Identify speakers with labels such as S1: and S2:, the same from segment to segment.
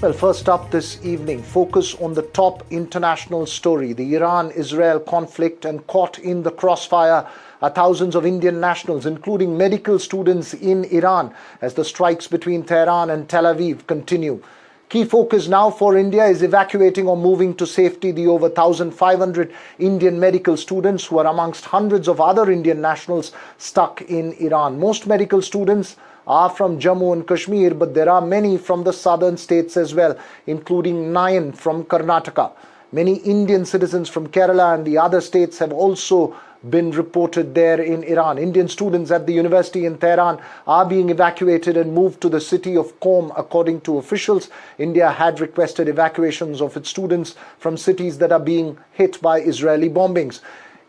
S1: Well, first up this evening, focus on the top international story, the Iran-Israel conflict, and caught in the crossfire are thousands of Indian nationals, including medical students in Iran, as the strikes between Tehran and Tel Aviv continue. Key focus now for India is evacuating or moving to safety the over 1,500 Indian medical students who are amongst hundreds of other Indian nationals stuck in Iran. Most medical students are from Jammu and Kashmir, but there are many from the southern states as well, including 9 from Karnataka. Many Indian citizens from Kerala and the other states have also been reported there in Iran. Indian students at the university in Tehran are being evacuated and moved to the city of Qom, according to officials. India had requested evacuations of its students from cities that are being hit by Israeli bombings.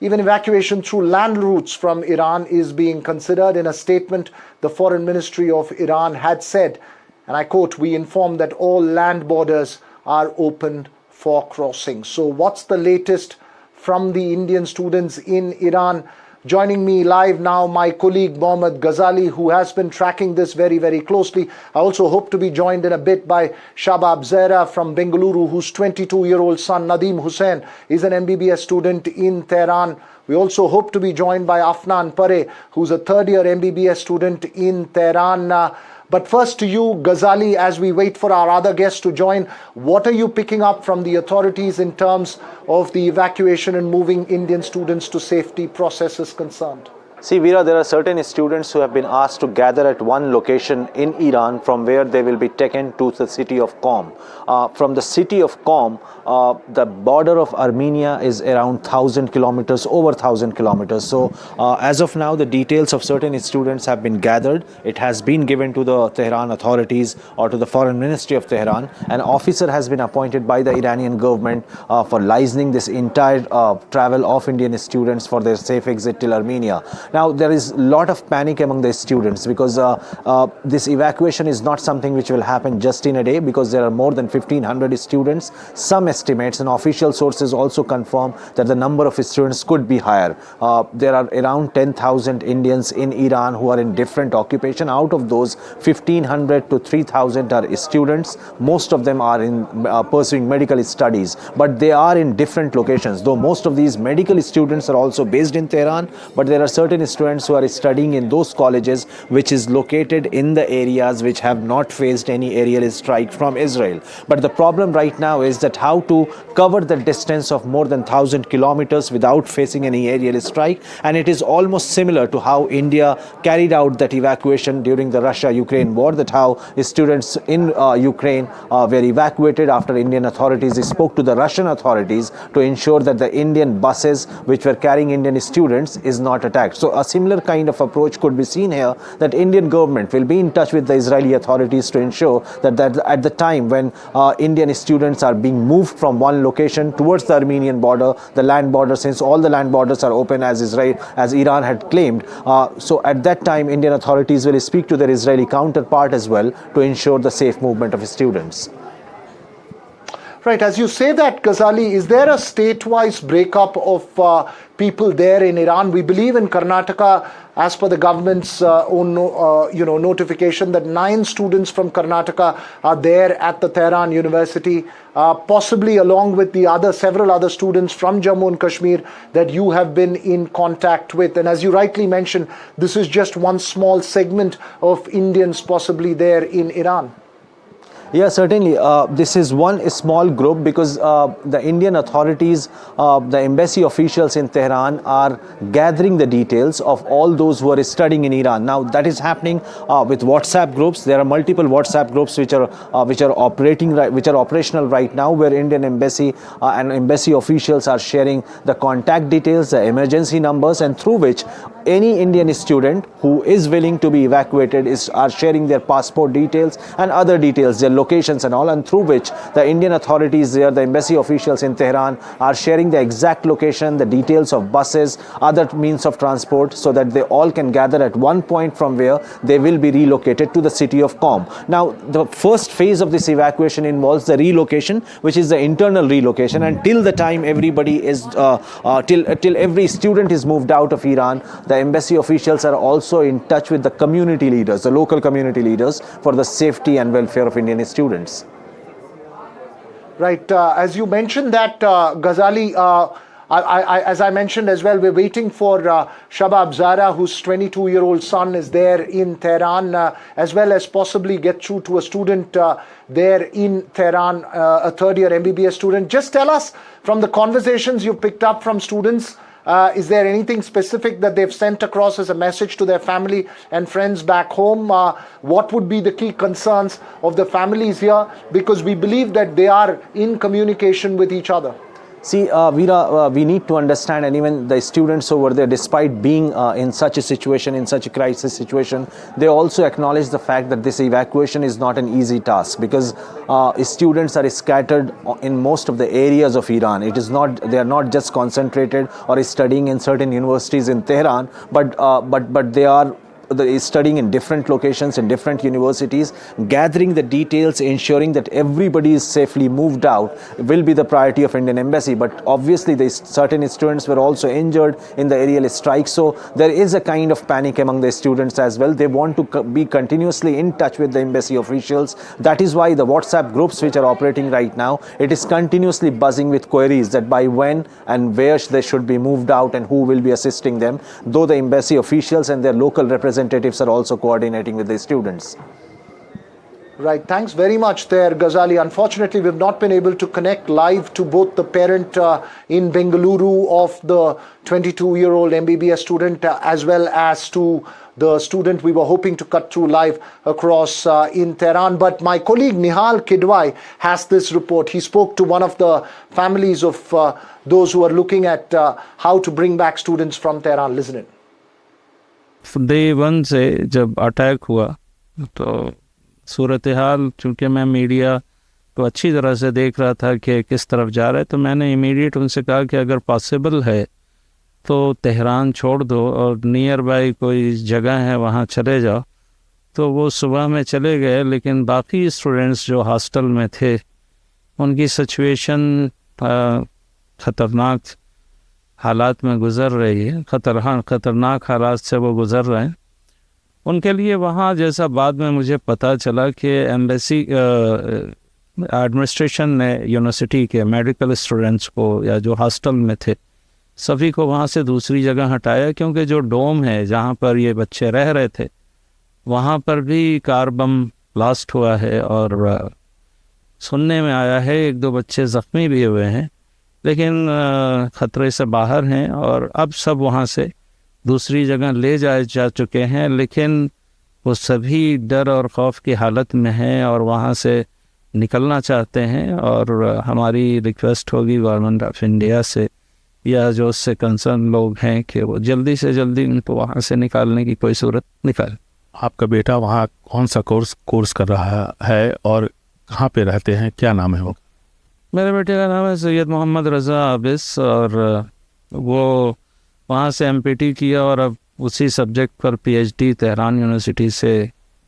S1: Even evacuation through land routes from Iran is being considered. In a statement, the Foreign Ministry of Iran had said, and I quote, "We inform that all land borders are open for crossing." So what's the latest from the Indian students in Iran? Joining me live now, my colleague Mohammad Ghazali, who has been tracking this very, very closely. I also hope to be joined in a bit by Shabab Zehra from Bengaluru, whose 22-year-old son Nadeem Hussain is an MBBS student in Tehran. We also hope to be joined by Afnan Pare, who's a third-year MBBS student in Tehran. But first to you, Ghazali, as we wait for our other guests to join, what are you picking up from the authorities in terms of the evacuation and moving Indian students to safety process is concerned?
S2: See, Veera, there are certain students who have been asked to gather at one location in Iran from where they will be taken to the city of Qom. From the city of Qom, the border of Armenia is around 1,000 kilometers, over 1,000 kilometers. So as of now, the details of certain students have been gathered. It has been given to the Tehran authorities or to the Foreign Ministry of Tehran. An officer has been appointed by the Iranian government for licensing this entire travel of Indian students for their safe exit till Armenia. Now, there is a lot of panic among the students because this evacuation is not something which will happen just in a day, because there are more than 1,500 students. Some estimates and official sources also confirm that the number of students could be higher. There are around 10,000 Indians in Iran who are in different occupation. Out of those, 1,500 to 3,000 are students. Most of them are in pursuing medical studies, but they are in different locations. Though most of these medical students are also based in Tehran, but there are certain students who are studying in those colleges which is located in the areas which have not faced any aerial strike from Israel. But the problem right now is that how to cover the distance of more than 1,000 kilometers without facing any aerial strike, and it is almost similar to how India carried out that evacuation during the Russia-Ukraine war, that how students in Ukraine were evacuated after Indian authorities spoke to the Russian authorities to ensure that the Indian buses which were carrying Indian students is not attacked. So a similar kind of approach could be seen here, that Indian government will be in touch with the Israeli authorities to ensure that at the time when Indian students are being moved from one location towards the Armenian border, the land border, since all the land borders are open as Iran had claimed, so at that time Indian authorities will speak to their Israeli counterpart as well to ensure the safe movement of students.
S1: Right, as you say that, Ghazali, is there a state-wise breakup of people there in Iran? We believe in Karnataka, as per the government's own notification, that 9 students from Karnataka are there at the Tehran University, possibly along with the several other students from Jammu and Kashmir that you have been in contact with. And as you rightly mentioned, this is just one small segment of Indians possibly there in Iran.
S2: Yeah, certainly. This is one small group because the Indian authorities, the embassy officials in Tehran are gathering the details of all those who are studying in Iran. Now, that is happening with WhatsApp groups. There are multiple WhatsApp groups which are operational right now, where Indian embassy and embassy officials are sharing the contact details, the emergency numbers, and through which any Indian student who is willing to be evacuated are sharing their passport details and other details, their locations and all, and through which the Indian authorities there, the embassy officials in Tehran, are sharing the exact location, the details of buses, other means of transport, so that they all can gather at one point from where they will be relocated to the city of Qom. Now, the first phase of this evacuation involves the relocation, which is the internal relocation, and till the time everybody is, till every student is moved out of Iran, the embassy officials are also in touch with the community leaders, the local community leaders, for the safety and welfare of Indian students.
S1: Right. As you mentioned that, Ghazali, as I mentioned as well, we're waiting for Shabab Zara, whose 22-year-old son is there in Tehran, as well as possibly get through to a student there in Tehran, a third-year MBBS student. Just tell us, from the conversations you picked up from students, is there anything specific that they've sent across as a message to their family and friends back home? What would be the key concerns of the families here? Because we believe that they are in communication with each other.
S2: See, Veera, we need to understand, and even the students over there, despite being in such a situation, in such a crisis situation, they also acknowledge the fact that this evacuation is not an easy task, because students are scattered in most of the areas of Iran. It is not; they are not just concentrated or studying in certain universities in Tehran, but they are studying in different locations in different universities. Gathering the details, ensuring that everybody is safely moved out will be the priority of Indian Embassy. But obviously certain students were also injured in the aerial strike, so there is a kind of panic among the students as well. They want to be continuously in touch with the embassy officials. That is why the WhatsApp groups which are operating right now, it is continuously buzzing with queries that by when and where they should be moved out and who will be assisting them, though the embassy officials and their local representatives are also coordinating with the students.
S1: Right. Thanks very much there, Ghazali. Unfortunately, we've not been able to connect live to both the parent in Bengaluru of the 22-year-old MBBS student as well as to the student we were hoping to cut through live across in Tehran. But my colleague Nihal Kidwai has this report. He spoke to one of the families of those who are looking at how to bring back students from Tehran. Listen in.
S3: Day one से जब attack हुआ तो सूरत हाल, चूँकि मैं media को अच्छी तरह से देख रहा था कि किस तरफ जा रहा है, तो मैंने इमीडिएट उनसे कहा कि अगर पॉसिबल है तो तेहरान छोड़ दो और नियर बाई कोई जगह है वहाँ चले जाओ। तो वो सुबह में चले गए, लेकिन बाकी स्टूडेंट्स जो हॉस्टल में थे उनकी सिचुएशन ख़तरनाक हालात में गुज़र रही है, ख़तरनाक हालात से वो गुज़र रहे हैं। उनके लिए वहाँ, जैसा बाद में मुझे पता चला कि एम्बेसी एडमिनिस्ट्रेशन ने यूनिवर्सिटी के मेडिकल स्टूडेंट्स को या जो हॉस्टल में थे सभी को वहाँ से दूसरी जगह हटाया, क्योंकि जो डोम है जहाँ पर ये बच्चे रह रहे थे वहाँ पर भी कार बम ब्लास्ट हुआ है और सुनने में आया है 1-2 बच्चे ज़ख्मी भी हुए हैं, लेकिन ख़तरे से बाहर हैं और अब सब वहाँ से दूसरी जगह ले जाए जा चुके हैं। लेकिन वो सभी डर और खौफ की हालत में हैं और वहाँ से निकलना चाहते हैं। और हमारी रिक्वेस्ट होगी गवर्नमेंट ऑफ इंडिया से या जो उससे कंसर्न लोग हैं कि वो जल्दी से जल्दी उनको वहाँ से निकालने की कोई सूरत निकाले।
S4: आपका बेटा वहाँ कौन सा कोर्स कर रहा है और कहाँ पे रहते हैं, क्या नाम है वो?
S3: मेरे बेटे का नाम है सैयद मोहम्मद रज़ा आबिस और वो वहाँ से एमपीटी किया और अब उसी सब्जेक्ट पर पीएचडी तेहरान यूनिवर्सिटी से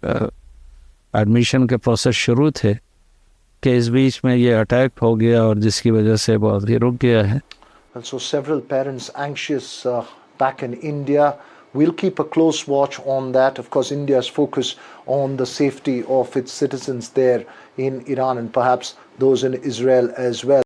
S3: एडमिशन के प्रोसेस शुरू थे कि इस बीच में ये अटैक हो गया और जिसकी वजह से वो अभी रुक गया है।
S1: So several parents anxious back in India. We'll keep a close watch on that. Of course, India's focus on the safety of its citizens there in Iran and perhaps those in Israel as well.